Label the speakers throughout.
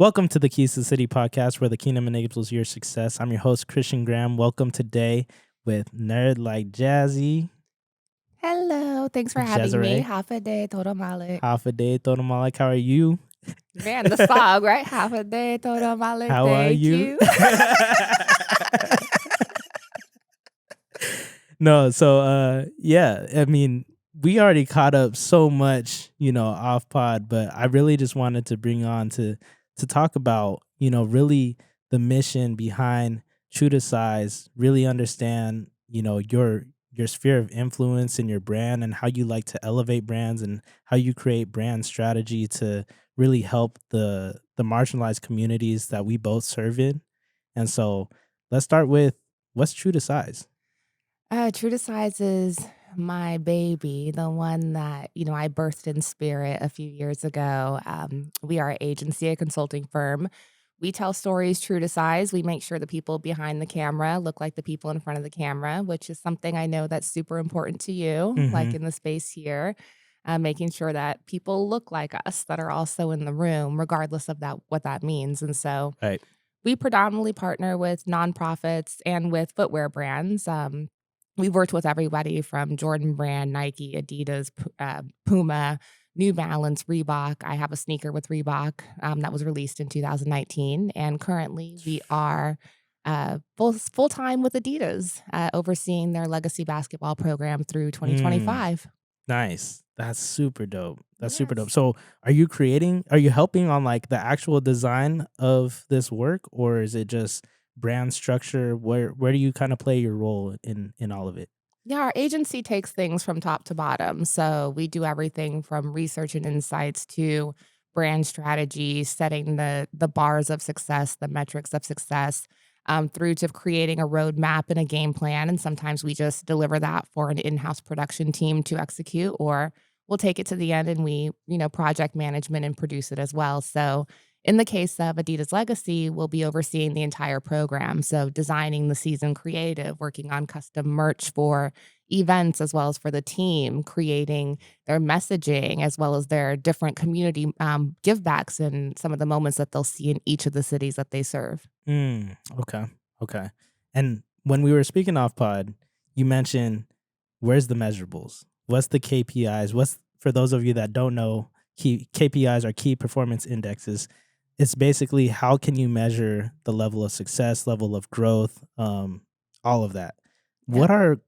Speaker 1: Welcome to the Keys to the City podcast, where the kingdom enables your success. I'm your host, Christian Graham. Welcome today with NerdLikeJazzy,
Speaker 2: Hello, thanks for having me.
Speaker 1: Jazerai.
Speaker 2: Half a day, todo Malik.
Speaker 1: Half a day, Todo Malik. How are you?
Speaker 2: Man, the song, right? Half a day, todo Malik.
Speaker 1: How are
Speaker 2: Thank
Speaker 1: you? No, so yeah, I mean, we already caught up so much, off pod, but I really just wanted to bring on to talk about, really the mission behind True to Size, really understand, your sphere of influence in your brand and how you like to elevate brands and how you create brand strategy to really help the marginalized communities that we both serve in. And so let's start with what's True to Size?
Speaker 2: True to Size is my baby, the one that, I birthed in spirit a few years ago. We are an agency, a consulting firm. We tell stories true to size. We make sure the people behind the camera look like the people in front of the camera, which is something I know that's super important to you, like in the space here. Making sure that people look like us that are also in the room, regardless of what that means. And so
Speaker 1: Right.
Speaker 2: we predominantly partner with nonprofits and with footwear brands. We've worked with everybody from Jordan Brand, Nike, Adidas, Puma, New Balance, Reebok. I have a sneaker with Reebok that was released in 2019. And currently we are full-time with Adidas, overseeing their legacy basketball program through 2025.
Speaker 1: Nice. That's super dope. That's super dope.
Speaker 2: Yes.
Speaker 1: So are you helping on like the actual design of this work, or is it just brand structure? Where do you kind of play your role in all of it?
Speaker 2: Yeah, our agency takes things from top to bottom. So we do everything from research and insights to brand strategy, setting the bars of success, the metrics of success, through to creating a roadmap and a game plan. And sometimes we just deliver that for an in-house production team to execute, or we'll take it to the end and we, project management and produce it as well. So in the case of Adidas Legacy, we'll be overseeing the entire program. So designing the season creative, working on custom merch for events as well as for the team, creating their messaging as well as their different community give backs and some of the moments that they'll see in each of the cities that they serve.
Speaker 1: Okay. Okay. And when we were speaking off pod, you mentioned where's the measurables? What's the KPIs? What's, for those of you that don't know, KPIs are key performance indexes. It's basically how can you measure the level of success, level of growth, all of that.
Speaker 2: Yeah.
Speaker 1: What are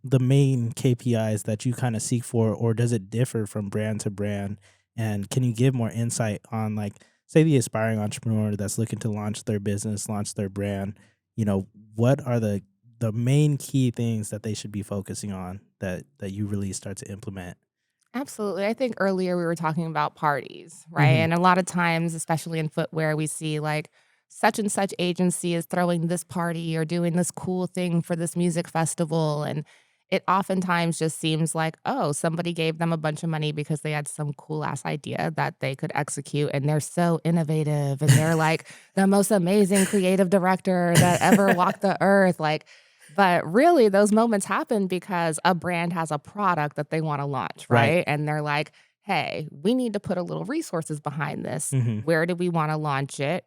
Speaker 1: the main KPIs that you kind of seek for, or does it differ from brand to brand? And can you give more insight on, like, say, the aspiring entrepreneur that's looking to launch their business, launch their brand? What are the main key things that they should be focusing on that you really start to implement?
Speaker 2: Absolutely. I think earlier we were talking about parties, right?
Speaker 1: Mm-hmm.
Speaker 2: And a lot of times, especially in footwear, we see like such and such agency is throwing this party or doing this cool thing for this music festival. And it oftentimes just seems like, oh, somebody gave them a bunch of money because they had some cool ass idea that they could execute. And they're so innovative and they're like the most amazing creative director that ever walked the earth. But really, those moments happen because a brand has a product that they want to launch,
Speaker 1: Right.
Speaker 2: right? And they're like, hey, we need to put a little resources behind this.
Speaker 1: Mm-hmm.
Speaker 2: Where do we want to launch it?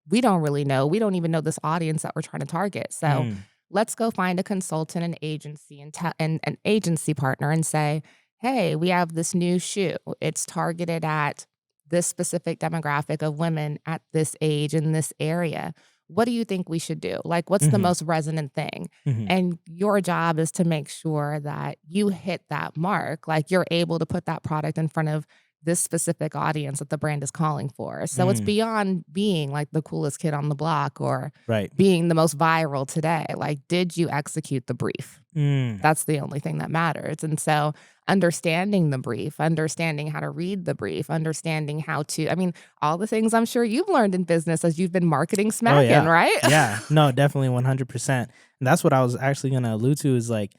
Speaker 2: We don't really know. We don't even know this audience that we're trying to target. So let's go find a consultant, an agency, and an agency partner and say, hey, we have this new shoe. It's targeted at this specific demographic of women at this age in this area. What do you think we should do? Like, what's the most resonant thing?
Speaker 1: Mm-hmm.
Speaker 2: And your job is to make sure that you hit that mark. Like, you're able to put that product in front of this specific audience that the brand is calling for. So it's beyond being like the coolest kid on the block or
Speaker 1: Right.
Speaker 2: being the most viral today. Like, did you execute the brief? That's the only thing that matters. And so understanding the brief, understanding how to read the brief, understanding how to, all the things I'm sure you've learned in business as you've been marketing smacking, right?
Speaker 1: Yeah, no, definitely 100%. And that's what I was actually going to allude to is like,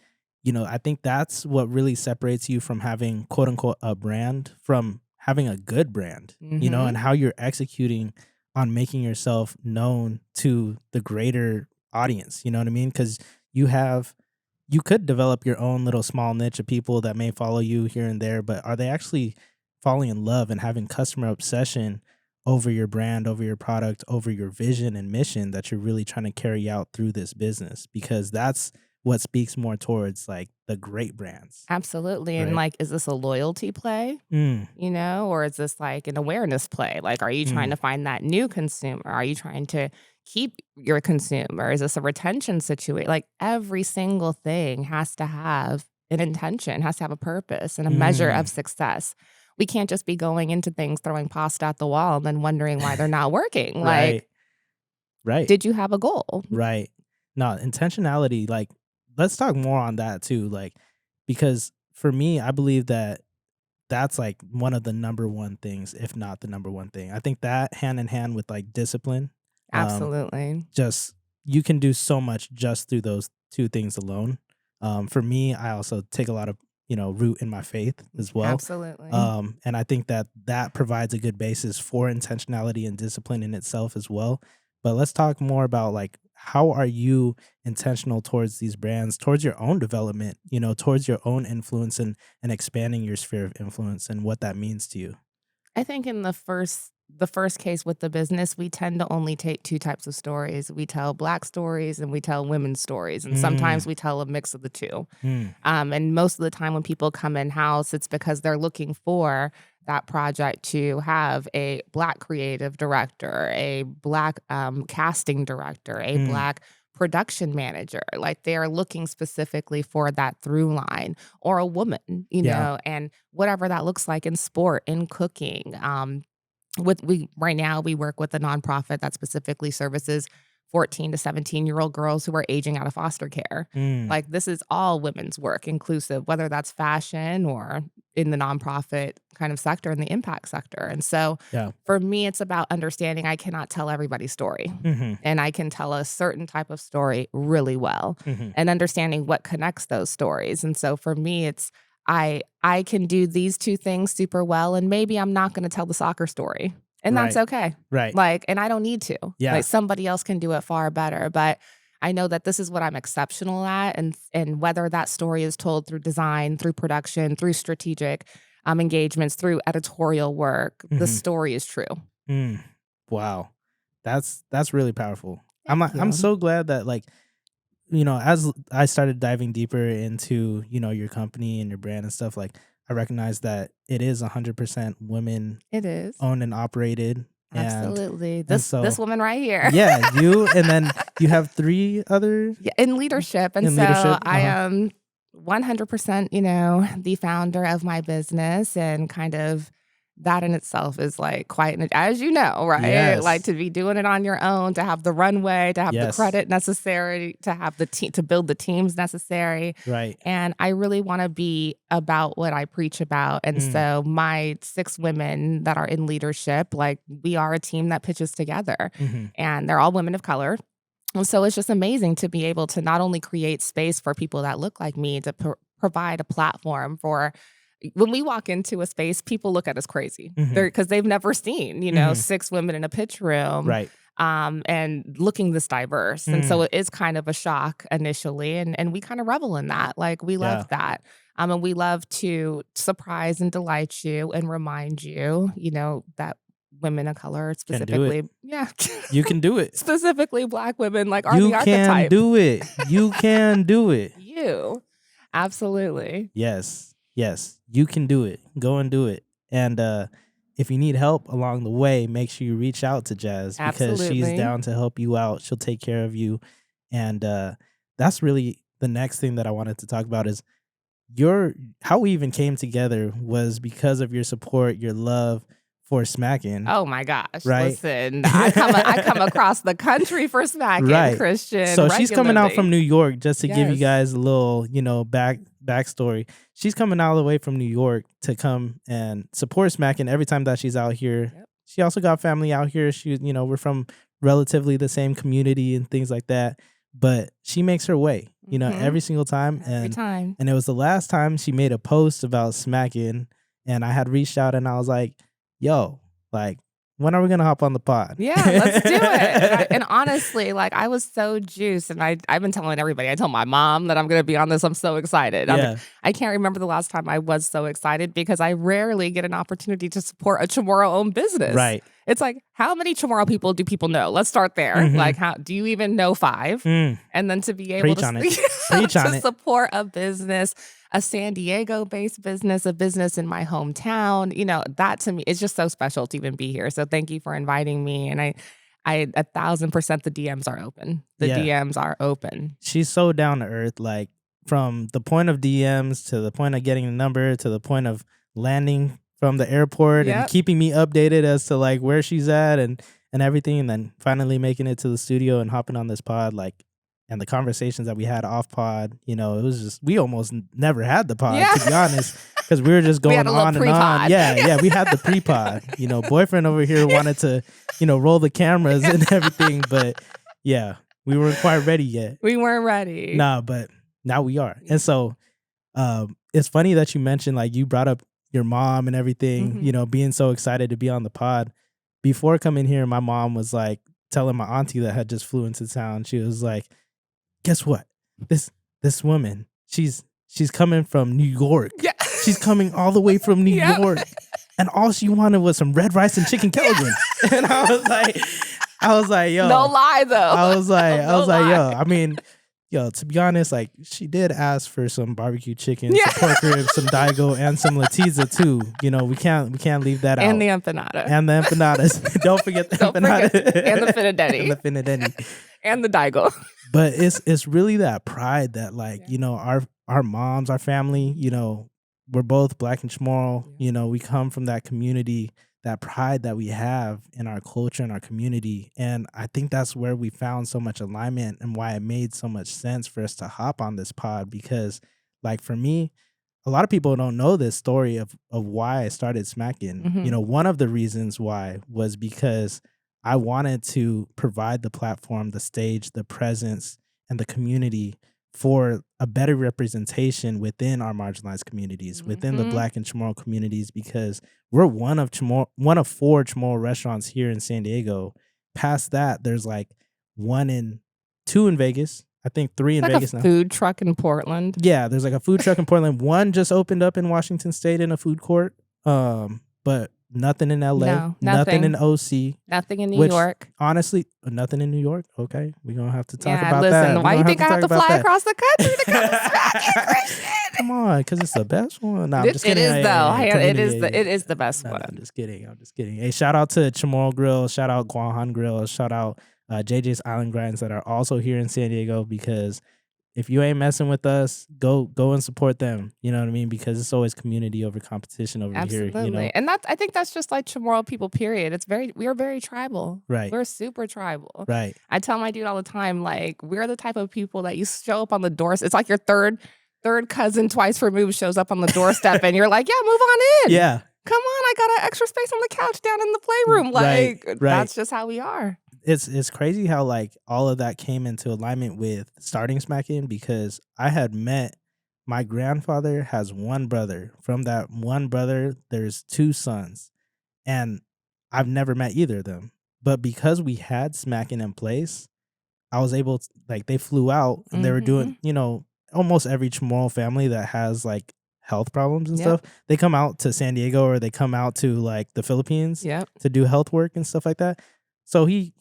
Speaker 1: I think that's what really separates you from having quote unquote a brand from having a good brand, and how you're executing on making yourself known to the greater audience. You know what I mean? Because you could develop your own little small niche of people that may follow you here and there, but are they actually falling in love and having customer obsession over your brand, over your product, over your vision and mission that you're really trying to carry out through this business, because that's what speaks more towards like the great brands,
Speaker 2: Absolutely. And
Speaker 1: right?
Speaker 2: like, is this a loyalty play?
Speaker 1: Mm,
Speaker 2: Or is this like an awareness play? Like, are you trying to
Speaker 1: mm,
Speaker 2: find that new consumer? Are you trying to keep your consumer? Is this a retention situation? Like, every single thing has to have an intention, has to have a purpose and a measure
Speaker 1: mm.
Speaker 2: of success. We can't just be going into things, throwing pasta at the wall, and then wondering why they're not working.
Speaker 1: Right,
Speaker 2: Like,
Speaker 1: right,
Speaker 2: did you have a goal?
Speaker 1: right. No, intentionality, like, let's talk more on that too. Like, because for me, I believe that that's like one of the number one things, if not the number one thing. I think that hand in hand with like discipline, um,
Speaker 2: Absolutely.
Speaker 1: just you can do so much just through those two things alone. For me, I also take a lot of root in my faith as well,
Speaker 2: Absolutely.
Speaker 1: and I think that that provides a good basis for intentionality and discipline in itself as well. But let's talk more about like how are you intentional towards these brands, towards your own development, towards your own influence and expanding your sphere of influence and what that means to you.
Speaker 2: I think in the first case with the business, we tend to only take two types of stories. We tell Black stories and we tell women's stories, and sometimes
Speaker 1: Mm,
Speaker 2: we tell a mix of the two.
Speaker 1: mm,
Speaker 2: And most of the time when people come in house, it's because they're looking for that project to have a Black creative director, a Black casting director, a
Speaker 1: mm,
Speaker 2: Black production manager. Like, they are looking specifically for that through line, or a woman,
Speaker 1: yeah.
Speaker 2: and whatever that looks like in sport, in cooking. With we right now we work with a nonprofit that specifically services 14 to 17-year-old girls who are aging out of foster care.
Speaker 1: Mm,
Speaker 2: Like, this is all women's work, inclusive, whether that's fashion or in the nonprofit kind of sector, in the impact sector. And so
Speaker 1: yeah.
Speaker 2: for me, it's about understanding I cannot tell everybody's story.
Speaker 1: Hmm.
Speaker 2: And I can tell a certain type of story really well,
Speaker 1: Hmm.
Speaker 2: and understanding what connects those stories. And so for me, it's I can do these two things super well, and maybe I'm not gonna tell the soccer story, and that's
Speaker 1: Right.
Speaker 2: okay.
Speaker 1: Right.
Speaker 2: Like, and I don't need to.
Speaker 1: Yeah.
Speaker 2: Like, somebody else can do it far better, but I know that this is what I'm exceptional at, and whether that story is told through design, through production, through strategic, engagements, through editorial work, the
Speaker 1: Hmm.
Speaker 2: story is true.
Speaker 1: Mm. Wow. That's really powerful.
Speaker 2: Thank
Speaker 1: I'm
Speaker 2: you.
Speaker 1: so glad that like as I started diving deeper into, your company and your brand and stuff, like I recognized that it is 100% women
Speaker 2: It is.
Speaker 1: owned and operated.
Speaker 2: Absolutely.
Speaker 1: And
Speaker 2: This
Speaker 1: so,
Speaker 2: woman right here.
Speaker 1: yeah, you, and then you have three other
Speaker 2: Yeah, in leadership. And
Speaker 1: in
Speaker 2: so
Speaker 1: leadership.
Speaker 2: I am 100%, the founder of my business, and kind of that in itself is like quite an, as you know, right? Like,
Speaker 1: Yes.
Speaker 2: to be doing it on your own, to have the runway, to have the
Speaker 1: Yes.
Speaker 2: credit necessary, to have the team, to build the teams necessary.
Speaker 1: Right.
Speaker 2: And I really want to be about what I preach about. And
Speaker 1: Mm,
Speaker 2: so my 6 women that are in leadership, like, we are a team that pitches together,
Speaker 1: mhm.
Speaker 2: and they're all women of color. And so it's just amazing to be able to not only create space for people that look like me, to provide a platform for when we walk into a space, people look at us crazy.
Speaker 1: Mhm.
Speaker 2: Because they've never seen,
Speaker 1: Mhm.
Speaker 2: 6 women in a pitch room,
Speaker 1: Right.
Speaker 2: and looking this diverse. And so
Speaker 1: Mm,
Speaker 2: it is kind of a shock initially. And we kind of revel in that. Like, we
Speaker 1: yeah.
Speaker 2: love that. And we love to surprise and delight you and remind you, that women of color,
Speaker 1: Can do it.
Speaker 2: specifically, yeah,
Speaker 1: You can do it.
Speaker 2: specifically Black women, like, are
Speaker 1: You
Speaker 2: the
Speaker 1: can
Speaker 2: archetype.
Speaker 1: do it. You can do it.
Speaker 2: You. Absolutely.
Speaker 1: Yes. Yes. You can do it. Go and do it. And if you need help along the way, make sure you reach out to Jazz, because she's
Speaker 2: Absolutely.
Speaker 1: down to help you out. She'll take care of you. And that's really the next thing that I wanted to talk about is your how we even came together was because of your support, your love for smacking,
Speaker 2: Oh my gosh.
Speaker 1: right?
Speaker 2: Listen, I come across the country for smacking
Speaker 1: Right.
Speaker 2: Christian
Speaker 1: So she's coming out from
Speaker 2: regularly.
Speaker 1: New York, just to give you
Speaker 2: Yes.
Speaker 1: guys a little, backstory. She's coming all the way from New York to come and support Smackin' every time that she's out here.
Speaker 2: Yep.
Speaker 1: She also got family out here. We're from relatively the same community and things like that. But she makes her way,
Speaker 2: Mhm.
Speaker 1: every single time.
Speaker 2: Every time.
Speaker 1: And it was the last time she made a post about Smackin', and I had reached out and I was like, yo, like, when are we gonna hop on the pod?
Speaker 2: Yeah, let's do it. And honestly, like, I was so juiced, and I've been telling everybody. I told my mom that I'm going to be on this. I'm so excited.
Speaker 1: Yeah.
Speaker 2: I can't remember the last time I was so excited, because I rarely get an opportunity to support a Chamorro-owned business.
Speaker 1: Right.
Speaker 2: It's like, how many Chamorro people do people know? Let's start there.
Speaker 1: Mhm.
Speaker 2: Like, how do you even know 5?
Speaker 1: Mm.
Speaker 2: And then to be able
Speaker 1: Preach on it.
Speaker 2: to,
Speaker 1: Preach on
Speaker 2: to
Speaker 1: it.
Speaker 2: support a business, a San Diego-based business, a business in my hometown, that to me is just so special to even be here. So thank you for inviting me. And I 1,000% the DMs are open. The
Speaker 1: Yeah.
Speaker 2: DMs are open.
Speaker 1: She's so down to earth, like from the point of DMs to the point of getting the number to the point of landing from the airport and
Speaker 2: Yep.
Speaker 1: keeping me updated as to like where she's at and everything, and then finally making it to the studio and hopping on this pod, like, and the conversations that we had off pod, it was just, we almost never had the pod,
Speaker 2: Yeah.
Speaker 1: to be honest, because we were just
Speaker 2: We
Speaker 1: going
Speaker 2: had a little
Speaker 1: on and on.
Speaker 2: pre-pod.
Speaker 1: Yeah, we had the pre-pod. Boyfriend over here wanted to, roll the cameras and everything, but yeah, we weren't quite ready yet.
Speaker 2: We weren't ready.
Speaker 1: Nah, but now we are. And so it's funny that you mentioned, like, you brought up your mom and everything, being so excited to be on the pod. Before coming here, my mom was like telling my auntie that had just flew into town. She was like, guess what? This woman, she's coming from New York.
Speaker 2: Yeah.
Speaker 1: She's coming all the way from New York. And all she wanted was some red rice and chicken Kelvin. And I was like, yo.
Speaker 2: No lie though.
Speaker 1: I was like,
Speaker 2: lie.
Speaker 1: yo, I mean, to be honest, like, she did ask for some barbecue chicken, some pork ribs, some Daigo, and some Latiza too. We can't leave that out.
Speaker 2: And the empanada.
Speaker 1: And the empanadas. Don't forget the empanada.
Speaker 2: And the finadeni.
Speaker 1: And the finadeni.
Speaker 2: And the Daigo.
Speaker 1: But it's really that pride that, like, our moms, our family, we're both Black and Chamorro. We come from that community, that pride that we have in our culture and our community. And I think that's where we found so much alignment and why it made so much sense for us to hop on this pod. Because, like, for me, a lot of people don't know this story of why I started smacking. One of the reasons why was because I wanted to provide the platform, the stage, the presence, and the community for a better representation within our marginalized communities, within the Black and Chamorro communities, because we're one of 4 Chamorro restaurants here in San Diego. Past that, there's like 2 in Vegas. I think 3 in Vegas now.
Speaker 2: Food truck in Portland.
Speaker 1: Yeah, there's like a food truck in Portland. One just opened up in Washington State in a food court. But nothing in LA.
Speaker 2: No,
Speaker 1: nothing in OC.
Speaker 2: Nothing in New York.
Speaker 1: Honestly, nothing in New York. Okay, we're gonna have to talk about
Speaker 2: listen,
Speaker 1: that.
Speaker 2: Why you think I have to fly across the country to come smack Christian?
Speaker 1: Come on, because it's the best one. Nah, I'm just kidding.
Speaker 2: It is though. It is the best one.
Speaker 1: I'm just kidding. Hey, shout out to Chamorro Grill. Shout out Guamanian Grill. Shout out JJ's Island Grinds that are also here in San Diego, because if you ain't messing with us, go and support them. You know what I mean? Because it's always community over competition over here.
Speaker 2: And I think that's just like Chamorro people, period. We are very tribal.
Speaker 1: Right.
Speaker 2: We're super tribal.
Speaker 1: Right.
Speaker 2: I tell my dude all the time, like, we're the type of people that you show up on the doorstep. It's like your third cousin twice removed shows up on the doorstep and you're like, yeah, move on in.
Speaker 1: Yeah.
Speaker 2: Come on, I got an extra space on the couch down in the playroom. Like,
Speaker 1: right.
Speaker 2: That's just how we are.
Speaker 1: It's crazy how, like, all of that came into alignment with starting Smackin', because I had met, my grandfather has 1 brother. From that 1 brother, there's 2 sons. And I've never met either of them. But because we had Smackin' in place, I was able to, like, they flew out and they were doing, almost every Chamorro family that has, like, health problems and stuff, they come out to San Diego or they come out to, like, the Philippines to do health work and stuff like that. So he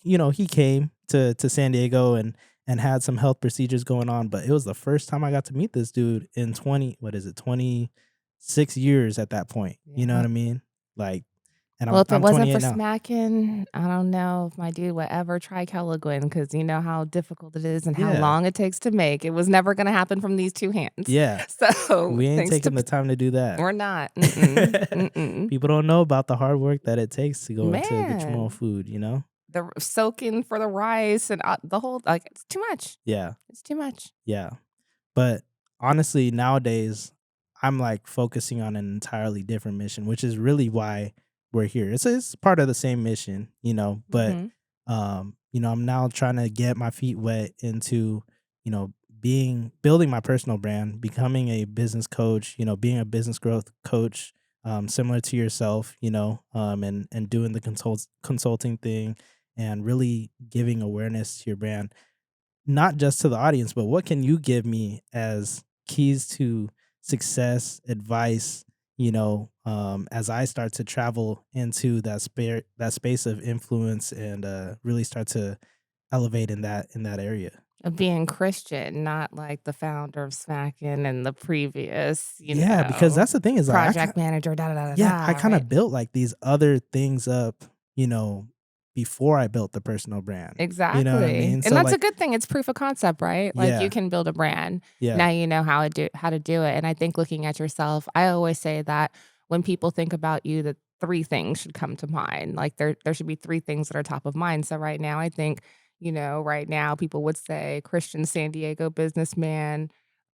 Speaker 1: came to San Diego and had some health procedures going on, but it was the first time I got to meet this dude in 26 years at that point. Yeah. You know what I mean? Like, and
Speaker 2: if it wasn't for
Speaker 1: now.
Speaker 2: Smackin', I don't know if my dude would ever try Kelaguen, because you know how difficult it is and how long it takes to make. It was never going to happen from these 2 hands.
Speaker 1: Yeah.
Speaker 2: So
Speaker 1: we ain't taking the time to do that.
Speaker 2: We're not.
Speaker 1: People don't know about the hard work that it takes to go into the Chamorro food,
Speaker 2: The soaking for the rice and the whole, like, it's too much.
Speaker 1: Yeah.
Speaker 2: It's too much.
Speaker 1: Yeah. But honestly, nowadays, I'm like focusing on an entirely different mission, which is really why we're here. It's part of the same mission, but I'm now trying to get my feet wet into, building my personal brand, becoming a business coach, being a business growth coach, similar to yourself, and doing the consulting thing and really giving awareness to your brand, not just to the audience, but what can you give me as keys to success, advice, as I start to travel into that space of influence and really start to elevate in that area.
Speaker 2: Of being Christian, not like the founder of Smackin' and the previous,
Speaker 1: Yeah, because that's the thing is like
Speaker 2: project manager, da da da da
Speaker 1: yeah, I
Speaker 2: da,
Speaker 1: kind
Speaker 2: right?
Speaker 1: of built like these other things up, you know, before I built the personal brand. You know what I
Speaker 2: Exactly,
Speaker 1: mean?
Speaker 2: and
Speaker 1: So
Speaker 2: that's a
Speaker 1: like,
Speaker 2: good thing, it's proof of concept, right? Like, you
Speaker 1: yeah,
Speaker 2: can build a brand.
Speaker 1: yeah,
Speaker 2: Now you know how to do it, and I think looking at yourself I always say that when people think about you, that 3 things should come to mind, like, there should be 3 things that are top of mind, so right now, I think, right now, people would say Christian San Diego businessman,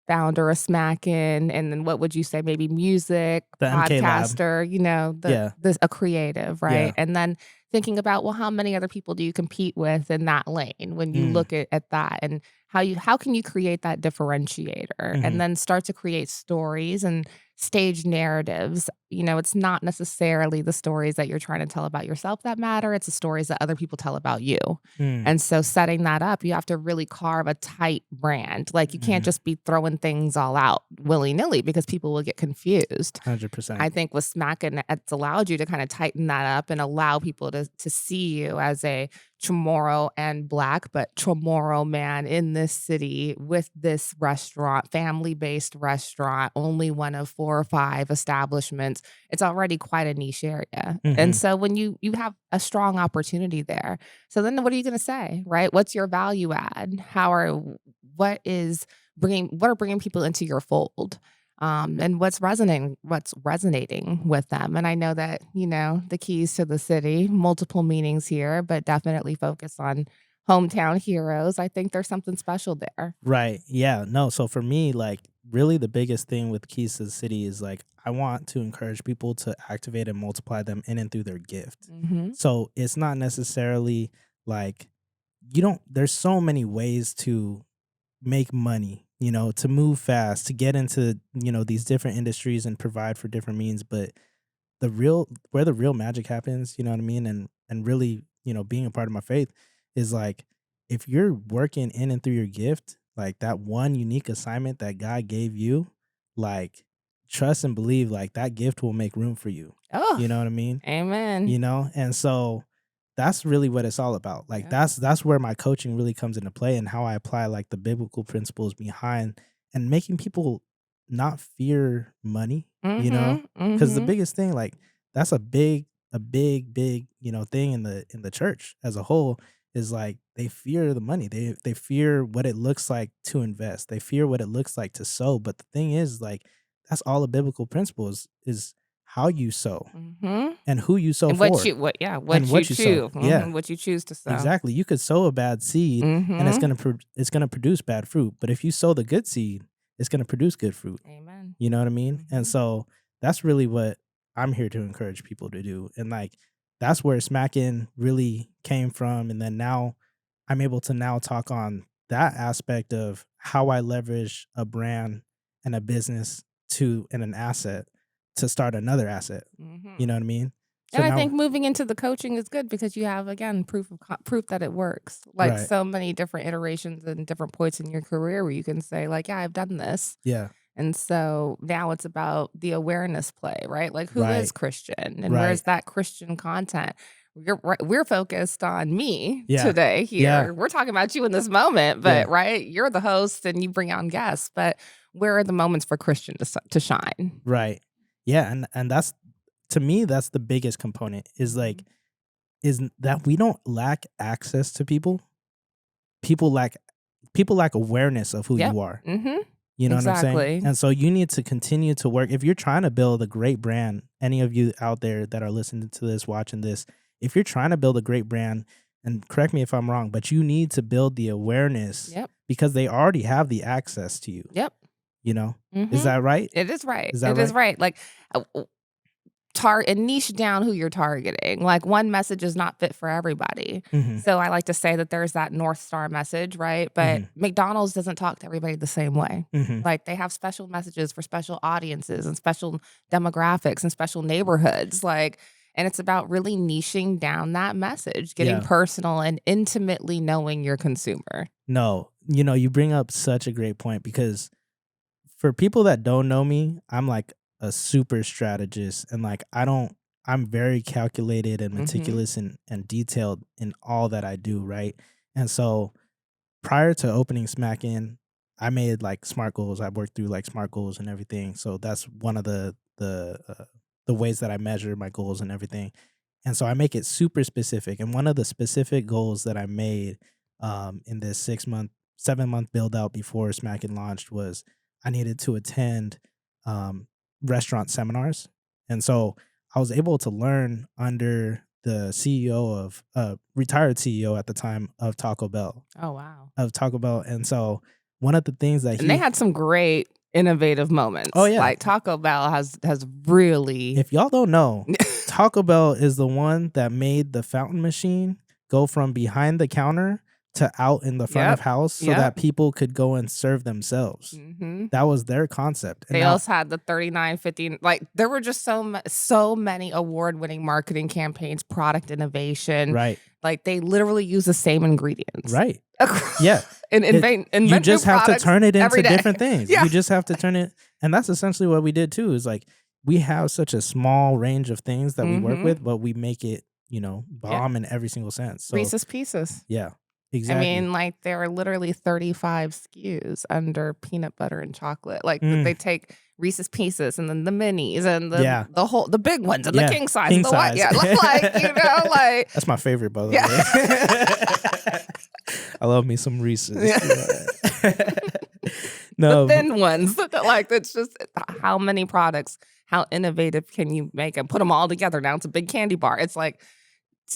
Speaker 2: founder of Smackin', and then what would you say? Maybe music,
Speaker 1: the MK Lab.
Speaker 2: podcaster,
Speaker 1: Yeah,
Speaker 2: a creative, right?
Speaker 1: yeah,
Speaker 2: And then thinking about, well, how many other people do you compete with in that lane when you
Speaker 1: mm,
Speaker 2: look at that and how can you create that differentiator and
Speaker 1: hmm,
Speaker 2: then start to create stories and stage narratives. It's not necessarily the stories that you're trying to tell about yourself that matter, it's the stories that other people tell about you.
Speaker 1: mm,
Speaker 2: And so setting that up, you have to really carve a tight brand. Like, you can't
Speaker 1: mm,
Speaker 2: just be throwing things all out willy-nilly because people will get confused. I
Speaker 1: 100%.
Speaker 2: think with Smackin', it's allowed you to kinda tighten that up and allow people to see you as a Chamorro and Black, but Chamorro man in this city with this restaurant, family-based restaurant, only one of 4 or 5 establishments. It's already quite a niche area, and
Speaker 1: Hmm.
Speaker 2: so when you have a strong opportunity there, so then what are you gonna say, right? What's your value add? What are bringing people into your fold? And what's resonating with them. And I know that, the keys to the city, multiple meanings here, but definitely focus on hometown heroes. I think there's something special there.
Speaker 1: Right. Yeah. No. So for me, like, really the biggest thing with Keys to the City is like, I want to encourage people to activate and multiply them in and through their gift.
Speaker 2: Mhm.
Speaker 1: So it's not necessarily like, there's so many ways to make money, to move fast, to get into, these different industries and provide for different means. But where the real magic happens, you know what I mean? And really, being a part of my faith is like, if you're working in and through your gift, like that one unique assignment that God gave you, like, trust and believe like that gift will make room for you.
Speaker 2: Oh,
Speaker 1: You know what I mean?
Speaker 2: amen.
Speaker 1: And so that's really what it's all about. Like,
Speaker 2: Yep.
Speaker 1: that's where my coaching really comes into play, and how I apply like the biblical principles behind and making people not fear money,
Speaker 2: Mhm,
Speaker 1: because the
Speaker 2: mhm.
Speaker 1: biggest thing, like, that's a big, thing in the church as a whole, is like they fear the money. They fear what it looks like to invest. They fear what it looks like to sow. But the thing is, like, that's all a biblical principle is how you sow
Speaker 2: Mhm.
Speaker 1: and who you sow
Speaker 2: And what
Speaker 1: for
Speaker 2: you what yeah,
Speaker 1: and
Speaker 2: what you
Speaker 1: what you sow.
Speaker 2: chew.
Speaker 1: Yeah,
Speaker 2: Mhm, what you choose to sow.
Speaker 1: exactly. You could sow a bad seed and it's
Speaker 2: Mhm.
Speaker 1: gonna it's gonna produce bad fruit. But if you sow the good seed, it's gonna produce good fruit.
Speaker 2: Amen.
Speaker 1: You know what I mean? And
Speaker 2: Mhm.
Speaker 1: so that's really what I'm here to encourage people to do. And like, that's where Smackin' really came from. And then now I'm able to now talk on that aspect of how I leverage a brand and a business and an asset to start another asset. You
Speaker 2: Mhm.
Speaker 1: know what I mean? So
Speaker 2: And I think
Speaker 1: now,
Speaker 2: moving into the coaching is good because you have, again, proof that it works. Like,
Speaker 1: right.
Speaker 2: so many different iterations and different points in your career where you can say, like, "Yeah, I've done this."
Speaker 1: Yeah.
Speaker 2: And so now it's about the awareness play, right? Like, who is
Speaker 1: Right.
Speaker 2: Christian and
Speaker 1: Right.
Speaker 2: where's that Christian content? We're focused on me
Speaker 1: Yeah.
Speaker 2: today
Speaker 1: Yeah.
Speaker 2: here. We're talking about you in this moment,
Speaker 1: Yeah.
Speaker 2: but right, you're the host and you bring on guests. But where are the moments for Christian to shine?
Speaker 1: Right. Yeah. And that's, to me, that's the biggest component, is
Speaker 2: Mhm.
Speaker 1: like, that we don't lack access to people. People lack people lack awareness of who
Speaker 2: Yep.
Speaker 1: you are.
Speaker 2: Hmm.
Speaker 1: You know what I'm saying?
Speaker 2: Exactly.
Speaker 1: And so you need to continue to work. If you're trying to build a great brand, any of you out there that are listening to this, watching this, if you're trying to build a great brand, and correct me if I'm wrong, but you need to build the awareness,
Speaker 2: Yep.
Speaker 1: because they already have the access to you,
Speaker 2: Yep.
Speaker 1: you know? Is
Speaker 2: Mhm.
Speaker 1: that right?
Speaker 2: It is right.
Speaker 1: Is that
Speaker 2: It is
Speaker 1: right?
Speaker 2: right. Like, and niche down who you're targeting. Like, one message is not fit for everybody.
Speaker 1: Mhm.
Speaker 2: So I like to say that there's that North Star message, right? But
Speaker 1: Mhm.
Speaker 2: McDonald's doesn't talk to everybody the same way.
Speaker 1: Mhm.
Speaker 2: Like, they have special messages for special audiences and special demographics and special neighborhoods. Like, and it's about really niching down that message, getting
Speaker 1: Yeah.
Speaker 2: personal and intimately knowing your consumer.
Speaker 1: No, you bring up such a great point, because for people that don't know me, I'm like a super strategist, and like I'm very calculated and
Speaker 2: Mhm.
Speaker 1: meticulous and detailed in all that I do, right? And so prior to opening Smack In, I made like SMART goals. I worked through like SMART goals and everything. So that's one of the ways that I measure my goals and everything. And so I make it super specific. And one of the specific goals that I made in this 6-month, 7-month build out before Smack In launched was I needed to attend um, restaurant seminars. And so I was able to learn under the CEO of retired CEO at the time of Taco Bell
Speaker 2: Oh, wow.
Speaker 1: And so one of the things that
Speaker 2: And they
Speaker 1: he
Speaker 2: had some great innovative
Speaker 1: oh
Speaker 2: moments.
Speaker 1: yeah,
Speaker 2: Like, Taco Bell has really
Speaker 1: if y'all don't know, Taco Bell is the one that made the fountain machine go from behind the counter to out in the front of
Speaker 2: Yep,
Speaker 1: house so
Speaker 2: yep.
Speaker 1: that people could go and serve themselves.
Speaker 2: Mhm.
Speaker 1: That was their concept. And
Speaker 2: They
Speaker 1: now
Speaker 2: also had the 39.50, like, there were just so many award-winning marketing campaigns, product innovation.
Speaker 1: right,
Speaker 2: Like, they literally use the same ingredients.
Speaker 1: right. Yeah.
Speaker 2: And
Speaker 1: It
Speaker 2: invent
Speaker 1: you
Speaker 2: new
Speaker 1: just have to
Speaker 2: products
Speaker 1: turn it
Speaker 2: every
Speaker 1: into
Speaker 2: day.
Speaker 1: different things.
Speaker 2: Yeah.
Speaker 1: You just have to turn it, and that's essentially what we did too, is like we have such a small range of things that we work
Speaker 2: Mhm.
Speaker 1: with, but we make it,
Speaker 2: Yeah.
Speaker 1: bomb in every single sense. So
Speaker 2: Reese's Pieces.
Speaker 1: yeah,
Speaker 2: I
Speaker 1: exactly.
Speaker 2: mean, like, there are literally 35 SKUs under peanut butter and chocolate. Like,
Speaker 1: Mm,
Speaker 2: they take Reese's Pieces and then the minis and
Speaker 1: yeah,
Speaker 2: the big ones and the
Speaker 1: yeah,
Speaker 2: king size
Speaker 1: king
Speaker 2: and the what?
Speaker 1: size.
Speaker 2: Yeah, like, like,
Speaker 1: That's my favorite, by the
Speaker 2: yeah.
Speaker 1: way. I love me some Reese's.
Speaker 2: Yeah.
Speaker 1: Yeah.
Speaker 2: The
Speaker 1: No,
Speaker 2: thin ones. Like, it's just how many products, how innovative can you make and put them all together? Now it's a big candy bar. It's like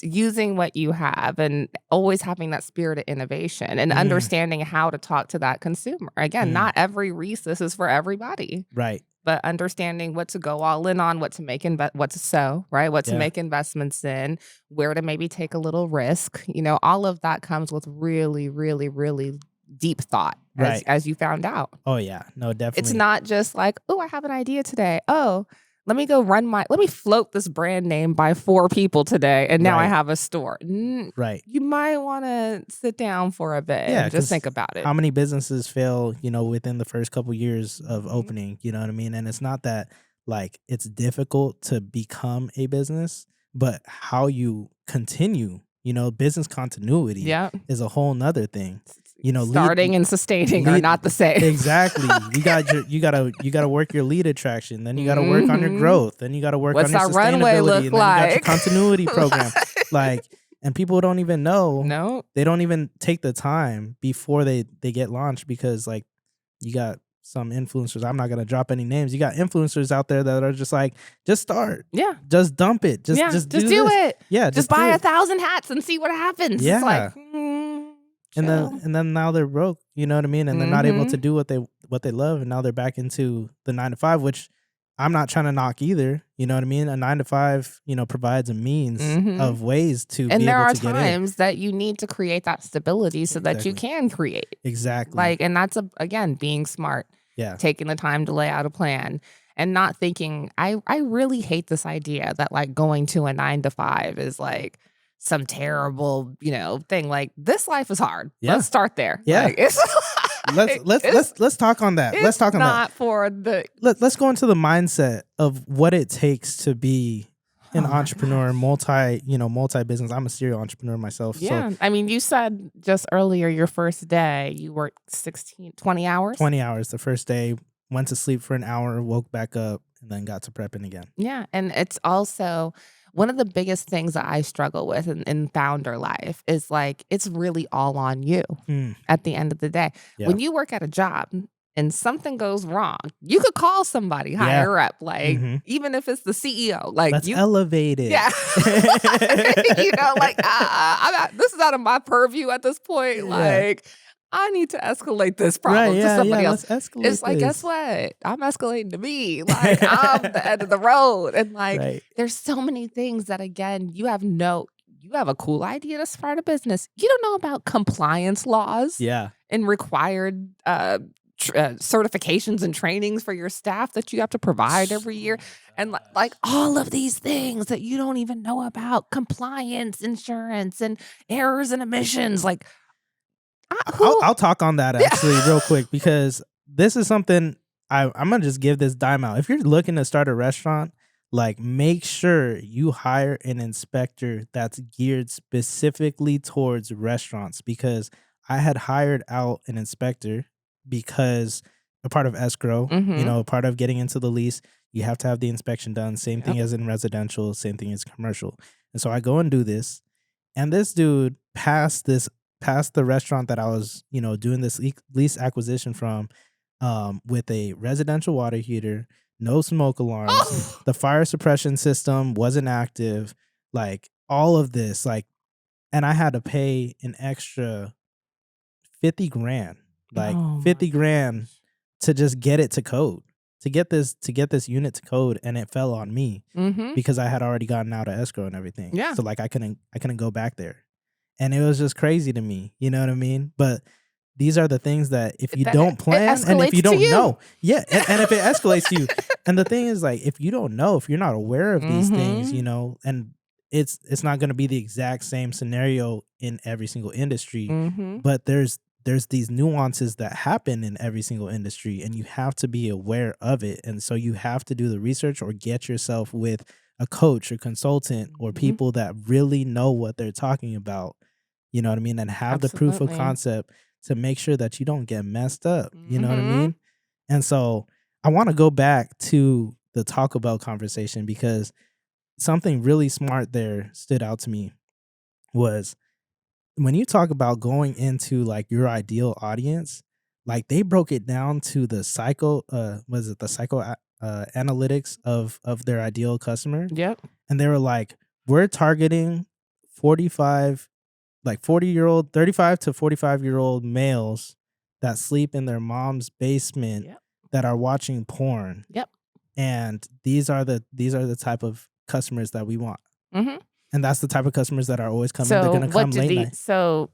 Speaker 2: using what you have and always having that spirit of innovation and
Speaker 1: mm,
Speaker 2: understanding how to talk to that consumer. Again,
Speaker 1: mm,
Speaker 2: not every Reese's is for everybody,
Speaker 1: right.
Speaker 2: but understanding what to go all in on, what to make what to sow, right? What to
Speaker 1: Yeah.
Speaker 2: make investments in, where to maybe take a little risk. All of that comes with really, really, really deep thought,
Speaker 1: Right.
Speaker 2: as you found out.
Speaker 1: Oh yeah. No,
Speaker 2: It's
Speaker 1: definitely.
Speaker 2: not just like, oh, I have an idea today. Oh, let me float this brand name by 4 people today, and now I
Speaker 1: Right.
Speaker 2: have a store.
Speaker 1: Right.
Speaker 2: You might want to sit down for a bit
Speaker 1: Yeah,
Speaker 2: and just
Speaker 1: 'cause
Speaker 2: think about it.
Speaker 1: how many businesses fail, within the first couple years of
Speaker 2: Mhm.
Speaker 1: opening, you know what I mean? And it's not that like it's difficult to become a business, but how you continue, business continuity
Speaker 2: Yeah.
Speaker 1: is a whole nother thing.
Speaker 2: Starting and sustaining are not the same.
Speaker 1: Exactly. You gotta work your lead attraction, then you gotta work on your
Speaker 2: Mhm.
Speaker 1: growth, then you gotta work
Speaker 2: What's
Speaker 1: on your
Speaker 2: our runway
Speaker 1: sustainability,
Speaker 2: look
Speaker 1: and then you got your
Speaker 2: like?
Speaker 1: continuity program. Like, and people don't even know.
Speaker 2: No.
Speaker 1: They don't even take the time before they get launched because like you got some influencers. I'm not gonna drop any names. You got influencers out there that are just like, just start,
Speaker 2: Yeah.
Speaker 1: just dump it, just
Speaker 2: Yeah.
Speaker 1: just
Speaker 2: Just
Speaker 1: do
Speaker 2: do
Speaker 1: this.
Speaker 2: it.
Speaker 1: Yeah,
Speaker 2: Just
Speaker 1: do
Speaker 2: buy
Speaker 1: it.
Speaker 2: 1,000 hats and see what happens.
Speaker 1: Yeah.
Speaker 2: It's like,
Speaker 1: And then
Speaker 2: chill.
Speaker 1: now they're broke, you know what I mean? And they're not able to
Speaker 2: Mhm.
Speaker 1: do what they love, and now they're back into the 9 to 5, which I'm not trying to knock either, you know what I mean? A 9 to 5, provides a means
Speaker 2: Mhm.
Speaker 1: of ways to
Speaker 2: And
Speaker 1: be
Speaker 2: there
Speaker 1: able
Speaker 2: are
Speaker 1: to get in.
Speaker 2: times that you need to create that stability so that you
Speaker 1: Exactly.
Speaker 2: can create.
Speaker 1: Exactly.
Speaker 2: Like, and that's again, being smart,
Speaker 1: Yeah.
Speaker 2: taking the time to lay out a plan and not thinking, I really hate this idea that like going to a 9 to 5 is like some terrible, thing. Like, this life is hard.
Speaker 1: Yeah.
Speaker 2: Let's start there.
Speaker 1: Yeah.
Speaker 2: Like, it's
Speaker 1: Let's talk on that. Let's talk on that.
Speaker 2: not for the
Speaker 1: Let's go into the mindset of what it takes to be an
Speaker 2: Oh my
Speaker 1: entrepreneur,
Speaker 2: gosh.
Speaker 1: multi-business. I'm a serial entrepreneur myself.
Speaker 2: Yeah.
Speaker 1: So
Speaker 2: I mean, you said just earlier your first day you worked 20 hours.
Speaker 1: 20 hours the first day, went to sleep for an hour, woke back up, and then got to prepping again.
Speaker 2: Yeah. And it's also one of the biggest things that I struggle with in founder life is like, it's really all on you
Speaker 1: Mm,
Speaker 2: at the end of the day.
Speaker 1: yeah.
Speaker 2: When you work at a job and something goes wrong, you could call somebody
Speaker 1: Yeah.
Speaker 2: higher up, like,
Speaker 1: Mhm.
Speaker 2: even if it's the CEO, like,
Speaker 1: Let's elevate it.
Speaker 2: yeah. Like, this is out of my purview at this point.
Speaker 1: Yeah.
Speaker 2: Like, I need to escalate this problem
Speaker 1: Right,
Speaker 2: to
Speaker 1: yeah,
Speaker 2: somebody
Speaker 1: yeah.
Speaker 2: else.
Speaker 1: Let's escalate
Speaker 2: It's like, guess
Speaker 1: this.
Speaker 2: what? I'm escalating to me. Like, I'm the end of the road. And like,
Speaker 1: Right.
Speaker 2: there's so many things that, again, you have a cool idea to start a business. You don't know about compliance laws
Speaker 1: Yeah.
Speaker 2: and required certifications and trainings for your staff that you have to provide every year. And like all of these things that you don't even know about, compliance, insurance, and errors and emissions. Like,
Speaker 1: I'll talk on that actually real quick because this is something I'm gonna just give this dime out. If you're looking to start a restaurant, like make sure you hire an inspector that's geared specifically towards restaurants, because I had hired out an inspector because a part of escrow,
Speaker 2: Mhm.
Speaker 1: a part of getting into the lease, you have to have the inspection done. Same thing
Speaker 2: Yep.
Speaker 1: as in residential, same thing as commercial. And so I go and do this, and this dude passed the restaurant that I was, doing this lease acquisition from, with a residential water heater, no smoke alarms,
Speaker 2: Oh!
Speaker 1: the fire suppression system wasn't active, like all of this, like, and I had to pay an extra 50 grand, like
Speaker 2: Oh my
Speaker 1: 50 grand
Speaker 2: gosh.
Speaker 1: to just get it to code, to get this unit to code, and it fell on me
Speaker 2: Mhm.
Speaker 1: because I had already gotten out of escrow and everything.
Speaker 2: Yeah.
Speaker 1: So like I couldn't go back there. And it was just crazy to me, you know what I mean? But these are the things that if you
Speaker 2: Then
Speaker 1: don't
Speaker 2: it
Speaker 1: plan and if you
Speaker 2: escalates to
Speaker 1: don't
Speaker 2: you.
Speaker 1: know, yeah, and if it escalates to you, and the thing is, like, if you don't know, if you're not aware of these things,
Speaker 2: Mhm.
Speaker 1: and it's not going to be the exact same scenario in every single industry,
Speaker 2: Mhm.
Speaker 1: but there's these nuances that happen in every single industry, and you have to be aware of it. And so you have to do the research or get yourself with a coach or consultant or
Speaker 2: Mhm.
Speaker 1: people that really know what they're talking about, you know what I mean? And have the proof of
Speaker 2: Absolutely.
Speaker 1: concept to make sure that you don't get messed up, you know what I
Speaker 2: Mhm.
Speaker 1: mean? And so I want to go back to the Taco Bell conversation, because something really smart there stood out to me was when you talk about going into like your ideal audience, like they broke it down to the was it the analytics of their ideal customer,
Speaker 2: Yep.
Speaker 1: and they were like, we're targeting 45, like 40-year-old, 35 to 45-year-old males that sleep in their mom's basement,
Speaker 2: Yep.
Speaker 1: that are watching porn,
Speaker 2: Yep.
Speaker 1: and these are the type of customers that we want.
Speaker 2: Mhm.
Speaker 1: And that's the type of customers that are always coming. They're
Speaker 2: So
Speaker 1: gonna
Speaker 2: what
Speaker 1: come
Speaker 2: do
Speaker 1: late night.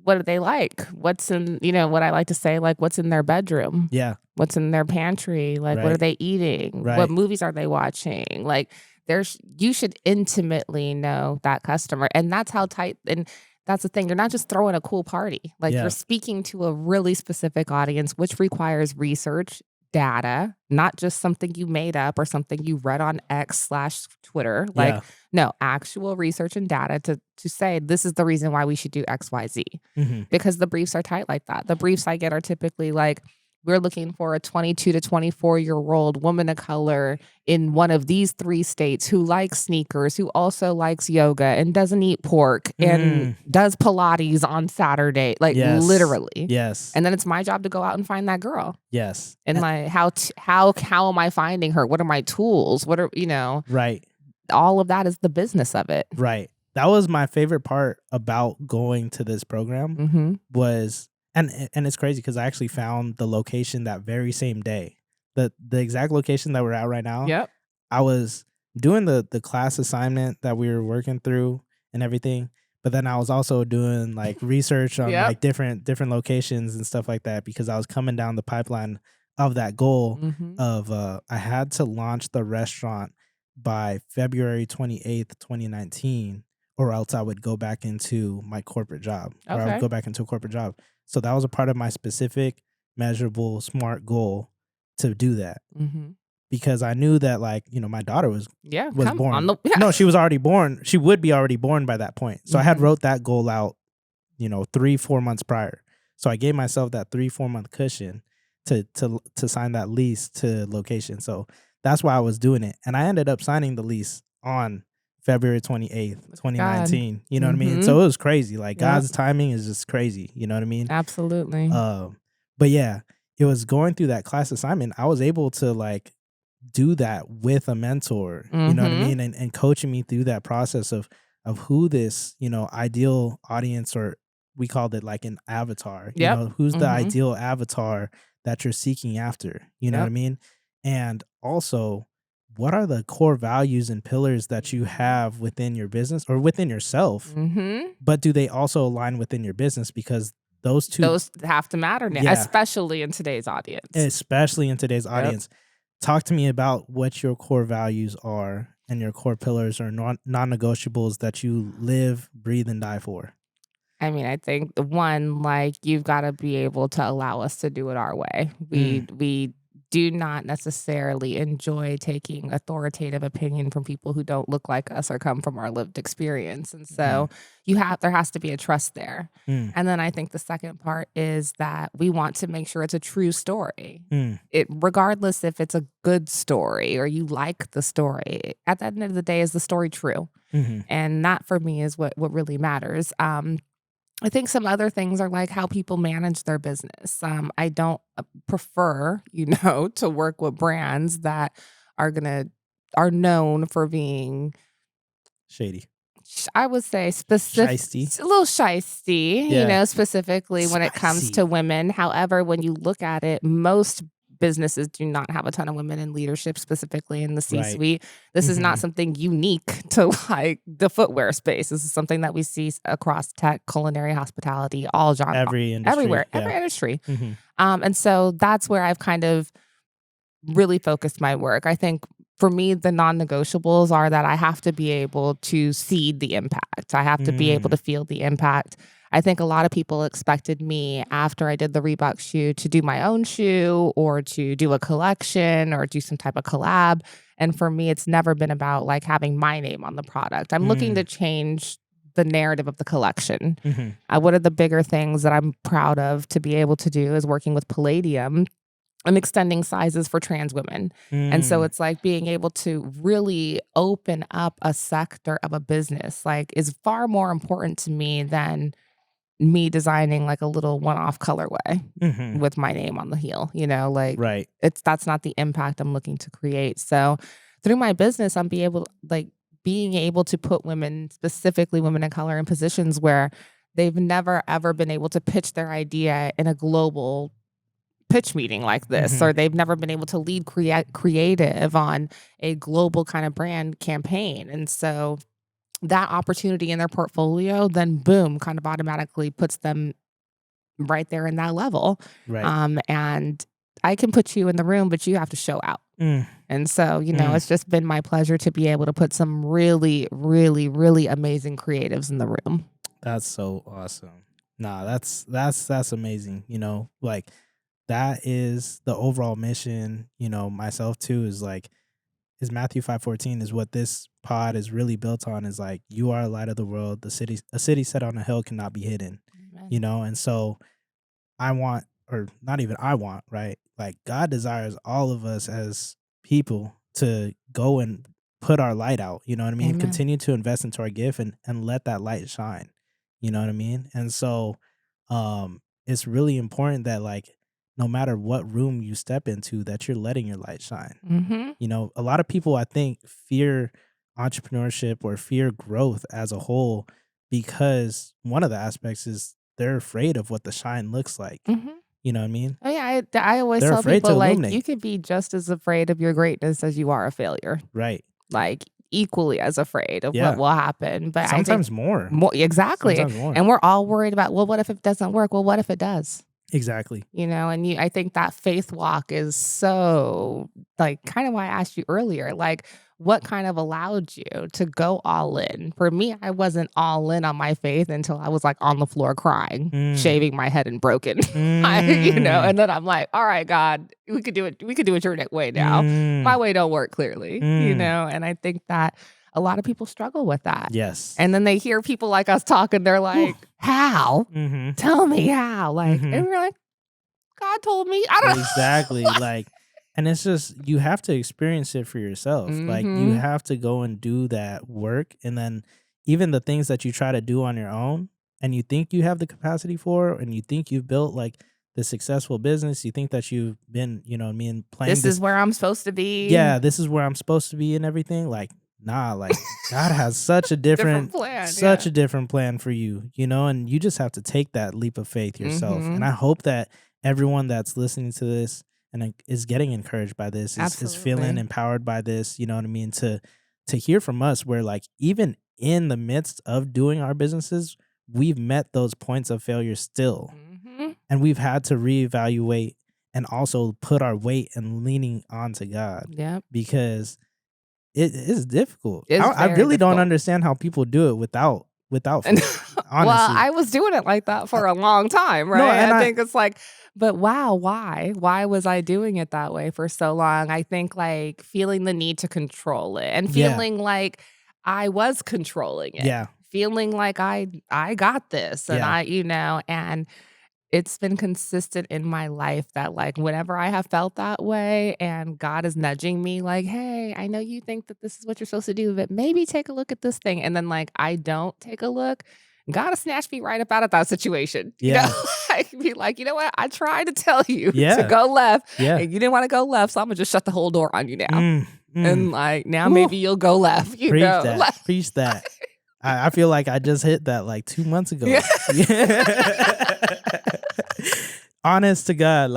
Speaker 2: what do they like? What's in, what I like to say, like, what's in their bedroom?
Speaker 1: Yeah,
Speaker 2: What's in their pantry? Like, what are
Speaker 1: right,
Speaker 2: they eating? What
Speaker 1: right.
Speaker 2: movies are they watching? Like, you should intimately know that customer. And that's how tight, and that's the thing. You're not just throwing a cool party. Like, you're
Speaker 1: Yeah.
Speaker 2: speaking to a really specific audience, which requires research, data, not just something you made up or something you read on X/Twitter. Like,
Speaker 1: Yeah.
Speaker 2: no, actual research and data to say this is the reason why we should do XYZ.
Speaker 1: Mhm.
Speaker 2: Because the briefs are tight like that. The briefs I get are typically like, we're looking for a 22 to 24-year-old woman of color in one of these 3 states who likes sneakers, who also likes yoga and doesn't eat pork and
Speaker 1: Mm.
Speaker 2: does Pilates on Saturday, like
Speaker 1: Yes.
Speaker 2: literally.
Speaker 1: Yes.
Speaker 2: And then it's my job to go out and find that girl.
Speaker 1: Yes.
Speaker 2: And like, how am I finding her? What are my tools? What are,
Speaker 1: Right.
Speaker 2: all of that is the business of it.
Speaker 1: Right. That was my favorite part about going to this program,
Speaker 2: Mhm.
Speaker 1: was, and it's crazy because I actually found the location that very same day. The exact location that we're at right now.
Speaker 2: Yep.
Speaker 1: I was doing the class assignment that we were working through and everything, but then I was also doing like research on
Speaker 2: Yep.
Speaker 1: like different locations and stuff like that, because I was coming down the pipeline of that goal
Speaker 2: Mhm.
Speaker 1: of I had to launch the restaurant by February 28th, 2019, or else I would go back into my corporate job, or I would
Speaker 2: Okay.
Speaker 1: go back into a corporate job. So that was a part of my specific, measurable, smart goal to do that,
Speaker 2: Mhm.
Speaker 1: because I knew that, like, my daughter
Speaker 2: Yeah,
Speaker 1: was
Speaker 2: come on
Speaker 1: born.
Speaker 2: the yeah.
Speaker 1: No, she was already born. She would be already born by that point. So I had
Speaker 2: Mhm.
Speaker 1: wrote that goal out, 3-4 months prior. So I gave myself that 3-4 month cushion to sign that lease to location. So that's why I was doing it. And I ended up signing the lease on February 28th,
Speaker 2: Look at God.
Speaker 1: 2019. You know what I mean?
Speaker 2: Mhm.
Speaker 1: So it was crazy. Like,
Speaker 2: Yep.
Speaker 1: God's timing is just crazy. You know what I mean?
Speaker 2: Absolutely.
Speaker 1: But yeah, it was going through that class assignment. I was able to like do that with a mentor, you know what I
Speaker 2: Mhm.
Speaker 1: mean? And coaching me through that process of who this, ideal audience, or we called it like an avatar,
Speaker 2: Yep.
Speaker 1: who's the
Speaker 2: Mhm.
Speaker 1: ideal avatar that you're seeking after, you know what I
Speaker 2: Yep.
Speaker 1: mean? And also, what are the core values and pillars that you
Speaker 2: Mhm.
Speaker 1: have within your business or within yourself,
Speaker 2: Mhm.
Speaker 1: but do they also align within your business? Because those two,
Speaker 2: Those have to matter now,
Speaker 1: yeah,
Speaker 2: especially in today's audience.
Speaker 1: especially in today's
Speaker 2: Yep.
Speaker 1: audience. Talk to me about what your core values are and your core pillars or non-negotiables that you live, breathe, and die for.
Speaker 2: I mean, I think the one, like, you've gotta be able to allow us to do it our way. We
Speaker 1: Mm,
Speaker 2: we do not necessarily enjoy taking authoritative opinion from people who don't look like us or come from our lived experience. And
Speaker 1: Mm,
Speaker 2: so there has to be a trust there.
Speaker 1: mm,
Speaker 2: And then I think the second part is that we want to make sure it's a true story.
Speaker 1: mm,
Speaker 2: Regardless if it's a good story or you like the story, at the end of the day, is the story true?
Speaker 1: mhm.
Speaker 2: And that for me is what really matters. I think some other things are like how people manage their business. I don't prefer, to work with brands that are known for being,
Speaker 1: Shady.
Speaker 2: I would say, specific,
Speaker 1: Shiesty.
Speaker 2: a little shisty,
Speaker 1: Yeah.
Speaker 2: specifically when it comes to
Speaker 1: Spicy.
Speaker 2: women. However, when you look at it, most businesses do not have a ton of women in leadership, specifically in the
Speaker 1: Right.
Speaker 2: C-suite. This is not
Speaker 1: Mhm.
Speaker 2: something unique to like the footwear space. This is something that we see across tech, culinary, hospitality, all genre,
Speaker 1: Every industry.
Speaker 2: everywhere,
Speaker 1: Yeah.
Speaker 2: every industry.
Speaker 1: Mhm.
Speaker 2: And so that's where I've kind of really focused my work. I think for me, the non-negotiables are that I have to be able to see the impact. I have to be able
Speaker 1: Mm.
Speaker 2: to feel the impact. I think a lot of people expected me after I did the Reebok shoe to do my own shoe or to do a collection or do some type of collab. And for me, it's never been about like having my name on the product. I'm looking to
Speaker 1: Mm.
Speaker 2: change the narrative of the collection.
Speaker 1: Mhm.
Speaker 2: One of the bigger things that I'm proud of to be able to do is working with Palladium and extending sizes for trans women. And so
Speaker 1: Mm.
Speaker 2: it's like being able to really open up a sector of a business like is far more important to me than me designing like a little one-off colorway
Speaker 1: Mhm.
Speaker 2: with my name on the heel, like
Speaker 1: Right.
Speaker 2: that's not the impact I'm looking to create. So through my business, being able to put women, specifically women of color, in positions where they've never ever been able to pitch their idea in a global pitch meeting like this,
Speaker 1: Mhm.
Speaker 2: or they've never been able to lead creative on a global kind of brand campaign. And so that opportunity in their portfolio, then boom, kind of automatically puts them right there in that level.
Speaker 1: Right.
Speaker 2: And I can put you in the room, but you have to show out.
Speaker 1: Mm.
Speaker 2: And so,
Speaker 1: Mm.
Speaker 2: it's just been my pleasure to be able to put some really, really, really amazing creatives in the room.
Speaker 1: That's so awesome. Nah, that's amazing. Like that is the overall mission, myself too is Matthew 5:14 is what this pod is really built on is like you are a light of the world. A city set on a hill cannot be hidden.
Speaker 2: Amen.
Speaker 1: And so I want, or not even I want, right? Like God desires all of us as people to go and put our light out. You know what I mean?
Speaker 2: Amen.
Speaker 1: Continue to invest into our gift and let that light shine. You know what I mean? And so it's really important that like no matter what room you step into, that you're letting your light shine.
Speaker 2: Mm-hmm.
Speaker 1: A lot of people I think fear entrepreneurship or fear growth as a whole because one of the aspects is they're afraid of what the shine looks like.
Speaker 2: Mm-hmm.
Speaker 1: You know what I mean?
Speaker 2: Oh yeah, I always
Speaker 1: They're
Speaker 2: tell
Speaker 1: afraid to
Speaker 2: people like you
Speaker 1: illuminate.
Speaker 2: could be just as afraid of your greatness as you are a failure.
Speaker 1: Right.
Speaker 2: Like equally as afraid of what
Speaker 1: Yeah.
Speaker 2: will happen. But I think
Speaker 1: Sometimes more.
Speaker 2: more exactly.
Speaker 1: Sometimes more.
Speaker 2: And we're all worried about, well, what if it doesn't work? Well, what if it does?
Speaker 1: Exactly.
Speaker 2: And I think that faith walk is so like kind of why I asked you earlier, like what kind of allowed you to go all in? For me, I wasn't all in on my faith until I was like on the floor crying,
Speaker 1: Mm.
Speaker 2: shaving my head and broken.
Speaker 1: Mm.
Speaker 2: And then I'm like, all right, God, we could do it. We could do it your way now. My
Speaker 1: Mm.
Speaker 2: way don't work clearly,
Speaker 1: Mm.
Speaker 2: and I think that a lot of people struggle with that.
Speaker 1: Yes.
Speaker 2: And then they hear people like us talking, they're like, how?
Speaker 1: Mm-hmm.
Speaker 2: Tell me how. Like,
Speaker 1: Mhm.
Speaker 2: and we're like, God told me. I don't know.
Speaker 1: Exactly. Like, and it's just you have to experience it for yourself. Like you
Speaker 2: Mhm.
Speaker 1: have to go and do that work, and then even the things that you try to do on your own, and you think you have the capacity for, and you think you've built like the successful business, you think that you've been, playing
Speaker 2: This
Speaker 1: this.
Speaker 2: is where I'm supposed to be.
Speaker 1: Yeah, this is where I'm supposed to be and everything. Like, nah, like God has such a
Speaker 2: Different
Speaker 1: different,
Speaker 2: plan.
Speaker 1: such a different plan for you, and you just have to take that leap of faith yourself. And
Speaker 2: Mhm.
Speaker 1: I hope that everyone that's listening to this and is getting encouraged by this is feeling
Speaker 2: Absolutely.
Speaker 1: empowered by this, you know what I mean? To hear from us where like even in the midst of doing our businesses, we've met those points of failure still.
Speaker 2: Mhm.
Speaker 1: And we've had to reevaluate and also put our weight and leaning onto God
Speaker 2: Yep.
Speaker 1: because it is difficult.
Speaker 2: It's
Speaker 1: I
Speaker 2: very
Speaker 1: really don't
Speaker 2: difficult.
Speaker 1: understand how people do it without without
Speaker 2: And
Speaker 1: food,
Speaker 2: well,
Speaker 1: honestly.
Speaker 2: I was doing it like that for a long time,
Speaker 1: No,
Speaker 2: right?
Speaker 1: and
Speaker 2: I
Speaker 1: I
Speaker 2: think it's like, but wow, why? Why was I doing it that way for so long? I think like feeling the need to control it and
Speaker 1: yeah,
Speaker 2: feeling like I was controlling it.
Speaker 1: yeah,
Speaker 2: Feeling like I got this and
Speaker 1: yeah,
Speaker 2: and it's been consistent in my life that, like, whenever I have felt that way and God is nudging me like, "Hey, I know you think that this is what you're supposed to do, but maybe take a look at this thing," and then, like, I don't take a look, God will snatch me right up out of that situation, you know?
Speaker 1: yeah,
Speaker 2: Like, be like, "You know what? I tried to tell you to
Speaker 1: yeah,
Speaker 2: go left,
Speaker 1: yeah.
Speaker 2: and you didn't wanna go left, so Imma just shut the whole door on you now,
Speaker 1: Mm, mm.
Speaker 2: and, like, now
Speaker 1: Woo.
Speaker 2: maybe you'll go left," you
Speaker 1: Preach
Speaker 2: know?
Speaker 1: that.
Speaker 2: Like
Speaker 1: Preach that. I feel like I just hit that like 2 months
Speaker 2: Yeah.
Speaker 1: ago. Yeah. Honest to God,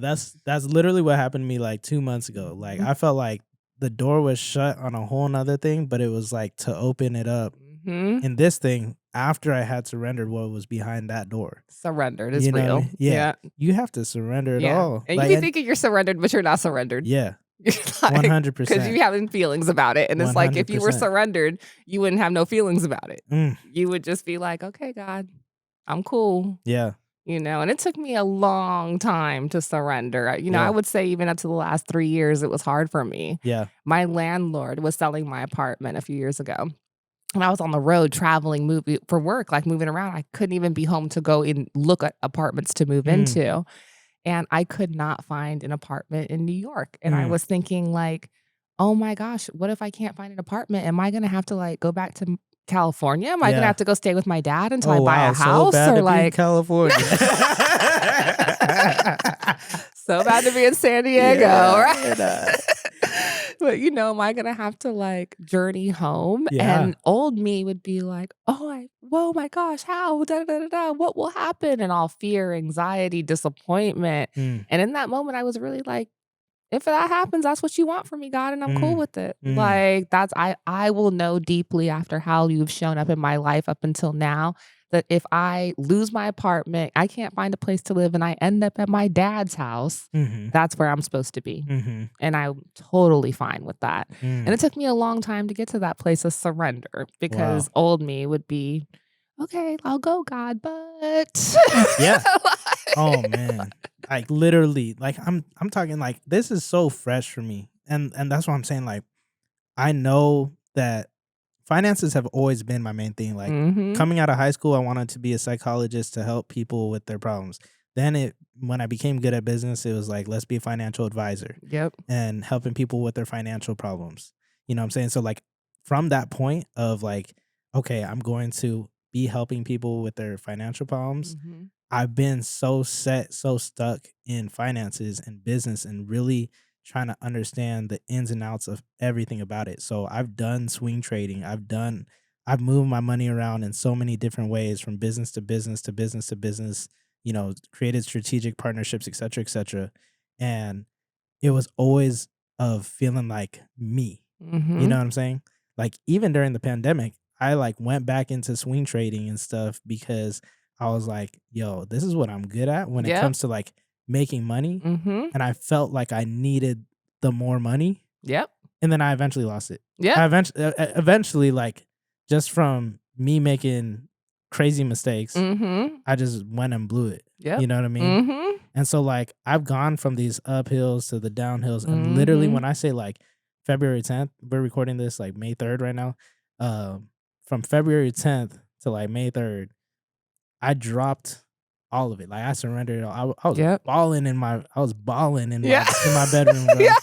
Speaker 1: that's literally what happened to me like 2 months ago. Like, I felt like the door was shut on a whole 'nother thing, but it was like to open it up
Speaker 2: Mhm.
Speaker 1: in this thing after I had surrendered what was behind that door.
Speaker 2: Surrendered is
Speaker 1: You know what I
Speaker 2: real.
Speaker 1: mean? Yeah.
Speaker 2: Yeah.
Speaker 1: You have to surrender it
Speaker 2: Yeah,
Speaker 1: all.
Speaker 2: and you
Speaker 1: Like,
Speaker 2: be
Speaker 1: and
Speaker 2: thinking you're surrendered, but you're not surrendered.
Speaker 1: yeah,
Speaker 2: You're like, because
Speaker 1: 100%.
Speaker 2: you having feelings about it, and it's like, if you were
Speaker 1: 100%.
Speaker 2: surrendered, you wouldn't have no feelings about it.
Speaker 1: Mm,
Speaker 2: You would just be like, "Okay, God, I'm cool,"
Speaker 1: yeah,
Speaker 2: you know, and it took me a long time to surrender. I
Speaker 1: yeah,
Speaker 2: would say even up to the last 3 years, it was hard for me.
Speaker 1: yeah.
Speaker 2: My landlord was selling my apartment a few years ago, and I was on the road traveling, moving for work, like, moving around. I couldn't even be home to go and look at apartments to move
Speaker 1: Mm,
Speaker 2: into. And I could not find an apartment in New York, and I
Speaker 1: mm.
Speaker 2: was thinking like, "Oh my gosh, what if I can't find an apartment? Am I gonna have to, like, go back to California? Am I gonna
Speaker 1: Yeah.
Speaker 2: have to go stay with my dad until I
Speaker 1: Oh,
Speaker 2: buy a
Speaker 1: wow, so
Speaker 2: house?"
Speaker 1: bad
Speaker 2: Or
Speaker 1: to be in
Speaker 2: like
Speaker 1: California.
Speaker 2: so bad to be in San Diego,
Speaker 1: Yeah,
Speaker 2: right?
Speaker 1: and,
Speaker 2: But, am I gonna have to, like, journey home?
Speaker 1: yeah,
Speaker 2: And old me would be like, "Whoa, my gosh, how? Da, da, da, da, what will happen?" And all fear, anxiety, disappointment.
Speaker 1: mm,
Speaker 2: And in that moment, I was really like, if that happens, that's what you want from me, God, and I'm cool
Speaker 1: mm,
Speaker 2: with it.
Speaker 1: mm,
Speaker 2: Like, I will know deeply after how you've shown up in my life up until now that if I lose my apartment, I can't find a place to live, and I end up at my dad's house,
Speaker 1: mhm,
Speaker 2: that's where I'm supposed to be.
Speaker 1: mhm,
Speaker 2: And I'm totally fine with that. And
Speaker 1: mm.
Speaker 2: it took me a long time to get to that place of surrender because
Speaker 1: Wow.
Speaker 2: old me would be, "Okay, I'll go, God, but"
Speaker 1: Yeah. Oh,
Speaker 2: Like
Speaker 1: man. Like, literally, like, I'm talking, like, this is so fresh for me, and that's what I'm saying, like, I know that finances have always been my main thing, like,
Speaker 2: Mhm.
Speaker 1: coming out of high school, I wanted to be a psychologist to help people with their problems. Then when I became good at business, it was like, let's be a financial advisor
Speaker 2: Yep.
Speaker 1: and helping people with their financial problems. You know what I'm saying? So, like, from that point of, like, okay, I'm going to be helping people with their financial problems,
Speaker 2: Mhm.
Speaker 1: I've been so set, so stuck in finances and business and really trying to understand the ins and outs of everything about it. So I've done swing trading. I've moved my money around in so many different ways from business to business to business to business, created strategic partnerships, et cetera, et cetera. And it was always of feeling like me. You know
Speaker 2: Mhm.
Speaker 1: what I'm saying? Like, even during the pandemic, I, like, went back into swing trading and stuff because I was like, "Yo, this is what I'm good at when it
Speaker 2: Yep.
Speaker 1: comes to, like, making money,"
Speaker 2: Mhm.
Speaker 1: and I felt like I needed the more money,
Speaker 2: Yep.
Speaker 1: and then I eventually lost it.
Speaker 2: Yep.
Speaker 1: I eventually, like, just from me making crazy mistakes,
Speaker 2: Mhm.
Speaker 1: I just went and blew it.
Speaker 2: Yep.
Speaker 1: You know what I mean?
Speaker 2: Mhm.
Speaker 1: And so, like, I've gone from these uphills to the downhills, and literally
Speaker 2: Mhm.
Speaker 1: when I say, like, February 10th, we're recording this, like, May 3rd right now, from February 10th to, like, May 3rd, I dropped all of it, like, I surrendered it all. I was
Speaker 2: Yep.
Speaker 1: balling in
Speaker 2: Yeah.
Speaker 1: my bedroom,
Speaker 2: Yeah.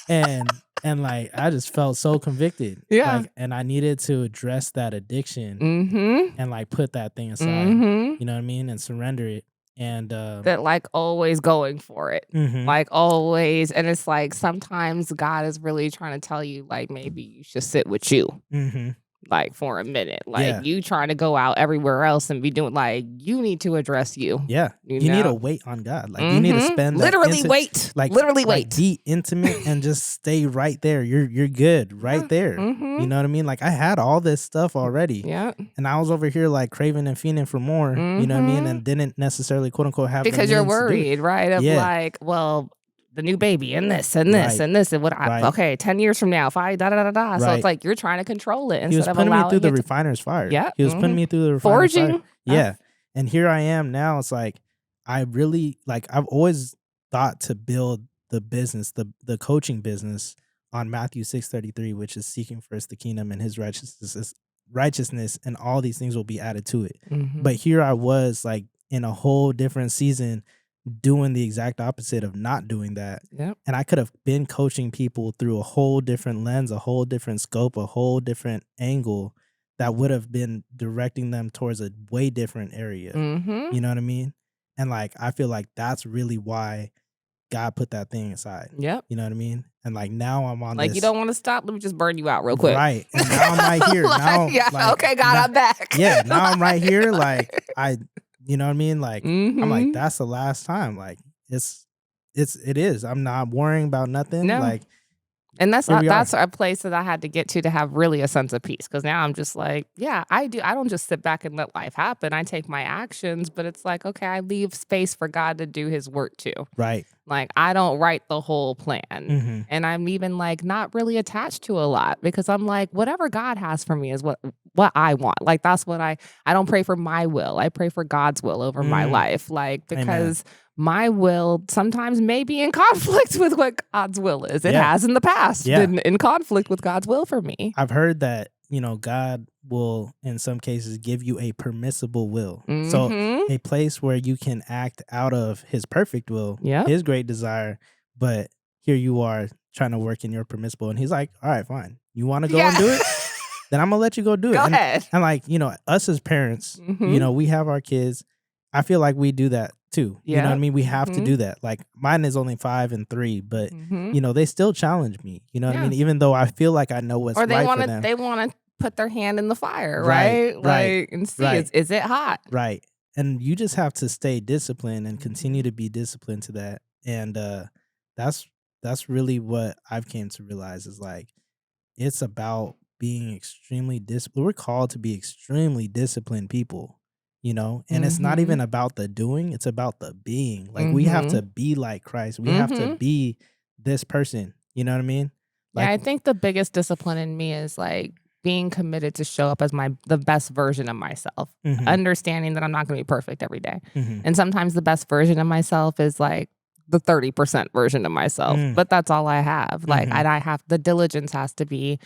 Speaker 1: bro, and, like, I just felt so convicted,
Speaker 2: Yeah.
Speaker 1: like, and I needed to address that addiction
Speaker 2: Mhm.
Speaker 1: and, like, put that thing aside,
Speaker 2: Mhm.
Speaker 1: you know what I mean, and surrender it, and,
Speaker 2: That, like, always going for it.
Speaker 1: mhm,
Speaker 2: Like, always, and it's like, sometimes God is really trying to tell you, like, maybe you should sit with you.
Speaker 1: mhm.
Speaker 2: Like, for a minute, like,
Speaker 1: Yeah,
Speaker 2: you trying to go out everywhere else and be doing like, you need to address you,
Speaker 1: yeah.
Speaker 2: you
Speaker 1: You need to
Speaker 2: know?
Speaker 1: wait on God. Like, you need to
Speaker 2: Mhm.
Speaker 1: spend that
Speaker 2: Literally wait. Literally
Speaker 1: like,
Speaker 2: wait.
Speaker 1: be intimate and just stay right there. You're good right
Speaker 2: Yeah.
Speaker 1: there. You
Speaker 2: Mhm.
Speaker 1: know what I mean? Like, I had all this stuff already,
Speaker 2: Yeah.
Speaker 1: and I was over here, like, craving and fiending for more, you know what I mean?
Speaker 2: Mhm.
Speaker 1: And didn't necessarily, quote, unquote, "have the
Speaker 2: Because you're
Speaker 1: means to do it."
Speaker 2: worried, right? Of
Speaker 1: Yeah.
Speaker 2: like, well, the new baby and this and this and this and what okay, 10 years from now, if I da da da da. So it's like you're trying to control it instead of allowing it.
Speaker 1: He was putting me through the refiner's fire.
Speaker 2: Yeah.
Speaker 1: He was putting me through the refiner's fire. Yeah. And here I am now. It's like I really I've always thought to build the business, the coaching business on Matthew 6:33, which is seeking first the kingdom and his righteousness, and all these things will be added to it. But here I was in a whole different season doing the exact opposite of not doing that.
Speaker 2: Yep.
Speaker 1: And I could have been coaching people through a whole different lens, a whole different scope, a whole different angle that would have been directing them towards a way different area. You know what I mean? And I feel like that's really why God put that thing aside.
Speaker 2: Yep.
Speaker 1: You know what I mean? And now I'm on this.
Speaker 2: You don't want to stop. Let me just burn you out real quick.
Speaker 1: Right. And now I'm right here. Now,
Speaker 2: okay, God, I'm back.
Speaker 1: Yeah. Now I'm right here. You know what I mean? I'm that's the last time. It is. I'm not worrying about nothing.
Speaker 2: No. And that's a place that I had to get to have really a sense of peace. Because now I'm just I don't just sit back and let life happen. I take my actions, but it's okay, I leave space for God to do his work too.
Speaker 1: Right.
Speaker 2: I don't write the whole plan. And I'm even not really attached to a lot, because I'm whatever God has for me is what I want. That's what I don't pray for my will. I pray for God's will over my life. Because Amen. My will sometimes may be in conflict with what God's will is. It has in the past been in conflict with God's will for me.
Speaker 1: I've heard that, God will, in some cases, give you a permissible will. So a place where you can act out of his perfect will, his great desire, but here you are trying to work in your permissible. And he's like, all right, fine. You want to go and do it? Then I'm going to let you go do it.
Speaker 2: Go ahead.
Speaker 1: And us as parents, we have our kids. I feel like we do that too. You know what I mean? We have to do that. Mine is only 5 and 3, but they still challenge me. You know what I mean? Even though I feel like I know what's right for them.
Speaker 2: They want to put their hand in the fire, right? And see, is it hot?
Speaker 1: Right. And you just have to stay disciplined and continue to be disciplined to that. And that's really what I've came to realize is it's about being extremely disciplined. We're called to be extremely disciplined people. And it's not even about the doing, it's about the being. We have to be like Christ. We have to be this person. You know what I mean?
Speaker 2: I think the biggest discipline in me is being committed to show up as the best version of myself, understanding that I'm not going to be perfect every day. And sometimes the best version of myself is the 30% version of myself, but that's all I have. And I have, the diligence has to be,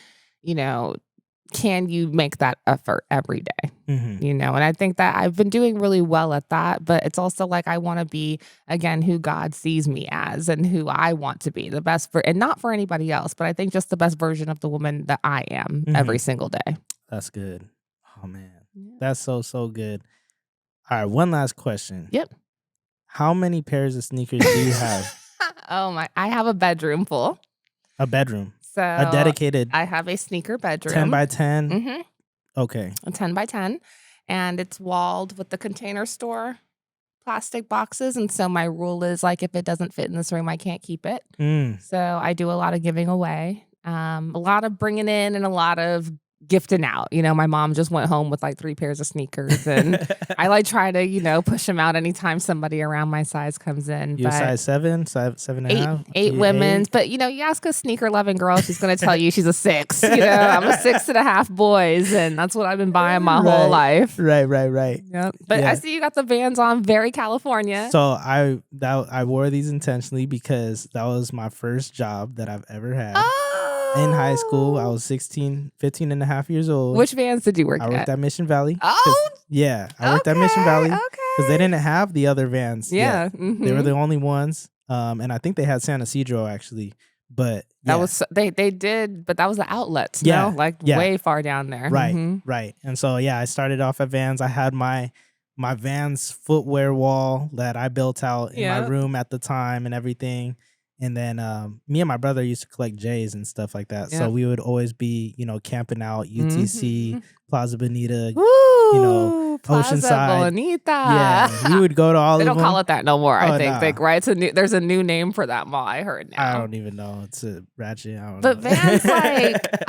Speaker 2: can you make that effort every day? And I think that I've been doing really well at that, but it's also I want to be, again, who God sees me as and who I want to be, the best and not for anybody else, but I think just the best version of the woman that I am every single day.
Speaker 1: That's good. Oh man, that's so good. All right, one last question.
Speaker 2: Yep.
Speaker 1: How many pairs of sneakers do you have?
Speaker 2: Oh my, I have a bedroom full.
Speaker 1: A bedroom.
Speaker 2: So
Speaker 1: a dedicated.
Speaker 2: I have a sneaker bedroom.
Speaker 1: 10 by 10? Okay.
Speaker 2: A 10 by 10. And it's walled with the Container Store plastic boxes. And so my rule is if it doesn't fit in this room, I can't keep it. So I do a lot of giving away, a lot of bringing in, and a lot of gifting out. My mom just went home with 3 pairs of sneakers, and I try to, push them out anytime somebody around my size comes in.
Speaker 1: You size 7, 7.5?
Speaker 2: 8 women's. But, you ask a sneaker loving girl, she's going to tell you she's a 6. I'm a 6.5 boys, and that's what I've been buying my whole life.
Speaker 1: Right.
Speaker 2: Yep. But I see you got the Vans on, very California.
Speaker 1: So I wore these intentionally because that was my first job that I've ever had. In high school, I was 15 and a half years old.
Speaker 2: Which Vans did you work
Speaker 1: at? I worked at Mission Valley.
Speaker 2: Oh!
Speaker 1: Yeah, I worked at Mission Valley.
Speaker 2: Okay.
Speaker 1: Because they didn't have the other Vans.
Speaker 2: Yeah.
Speaker 1: They were the only ones. And I think they had San Isidro, actually. But
Speaker 2: that was they did, but that was the outlets. Way far down there.
Speaker 1: Right. And so, I started off at Vans. I had my Vans footwear wall that I built out in my room at the time and everything. And then me and my brother used to collect J's and stuff like that. So we would always be, camping out, UTC, Plaza Bonita,
Speaker 2: Plaza
Speaker 1: Oceanside.
Speaker 2: Bonita.
Speaker 1: Yeah, we would go to all of them.
Speaker 2: They don't call it that no more, I think. Right? There's a new name for that mall, I heard now.
Speaker 1: I don't even know. It's a ratchet. I don't
Speaker 2: know. But Vans,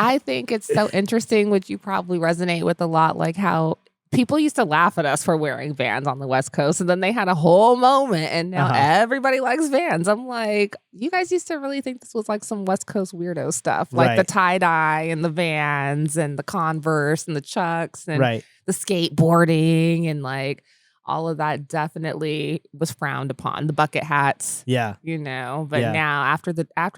Speaker 1: I
Speaker 2: think it's so interesting, which you probably resonate with a lot, how People used to laugh at us for wearing Vans on the West Coast, and then they had a whole moment, and now everybody likes Vans. I'm like, you guys used to really think this was like some West Coast weirdo stuff, like the tie-dye and the Vans and the Converse and the Chucks and the skateboarding and like all of that definitely was frowned upon. The bucket hats, you know. But now after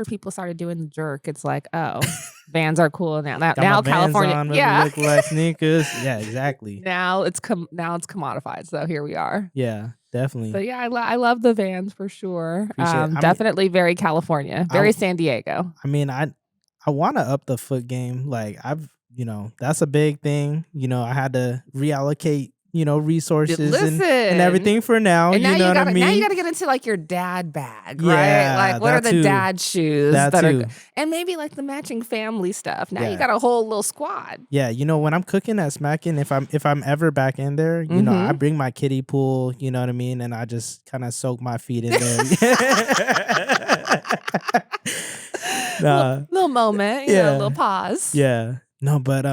Speaker 2: people started doing the jerk, it's like, oh, Vans are cool now. Now California,
Speaker 1: on, look like sneakers. Yeah, exactly.
Speaker 2: Now it's commodified. So here we are.
Speaker 1: Yeah, definitely.
Speaker 2: But yeah, I love the Vans for sure. Definitely very California, very San Diego.
Speaker 1: I mean, I want to up the foot game. Like that's a big thing. I had to reallocate resources and everything for now.
Speaker 2: And
Speaker 1: now
Speaker 2: you know
Speaker 1: what I mean?
Speaker 2: Now you got to get into like your dad bag, right? Like what are the dad shoes that are, and maybe like the matching family stuff. Now you got a whole little squad.
Speaker 1: Yeah, when I'm cooking at Smackin', if I'm ever back in there, I bring my kiddie pool. You know what I mean? And I just kind of soak my feet in there.
Speaker 2: little moment, little pause.
Speaker 1: Yeah, no, but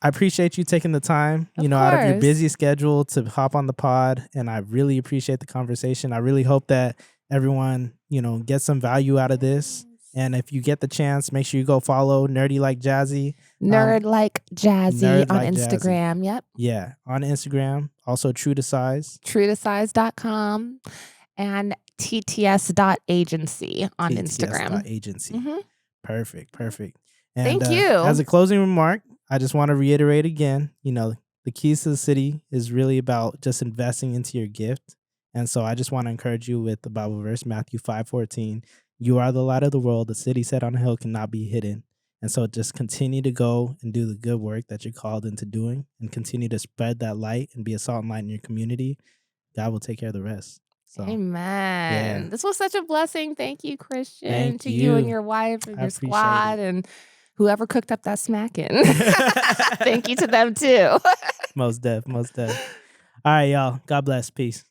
Speaker 1: I appreciate you taking the time, out of your busy schedule to hop on the pod. And I really appreciate the conversation. I really hope that everyone, gets some value out of this. And if you get the chance, make sure you go follow NerdLikeJazzy.
Speaker 2: NerdLikeJazzy on Instagram. Yep.
Speaker 1: Yeah, on Instagram. Also True to Size.
Speaker 2: TrueToSize.com and TTS.agency on Instagram.
Speaker 1: TTS.agency.
Speaker 2: Mm-hmm.
Speaker 1: Perfect. And,
Speaker 2: thank you.
Speaker 1: As a closing remark, I just want to reiterate again, the keys to the city is really about just investing into your gift. And so I just want to encourage you with the Bible verse, Matthew 5:14. You are the light of the world. The city set on a hill cannot be hidden. And so just continue to go and do the good work that you're called into doing and continue to spread that light and be a salt and light in your community. God will take care of the rest. So,
Speaker 2: amen. Yeah. This was such a blessing. Thank you, Christian.
Speaker 1: Thank
Speaker 2: to you and your wife and your squad and whoever cooked up that smacking. Thank you to them too.
Speaker 1: Most def. All right, y'all. God bless. Peace.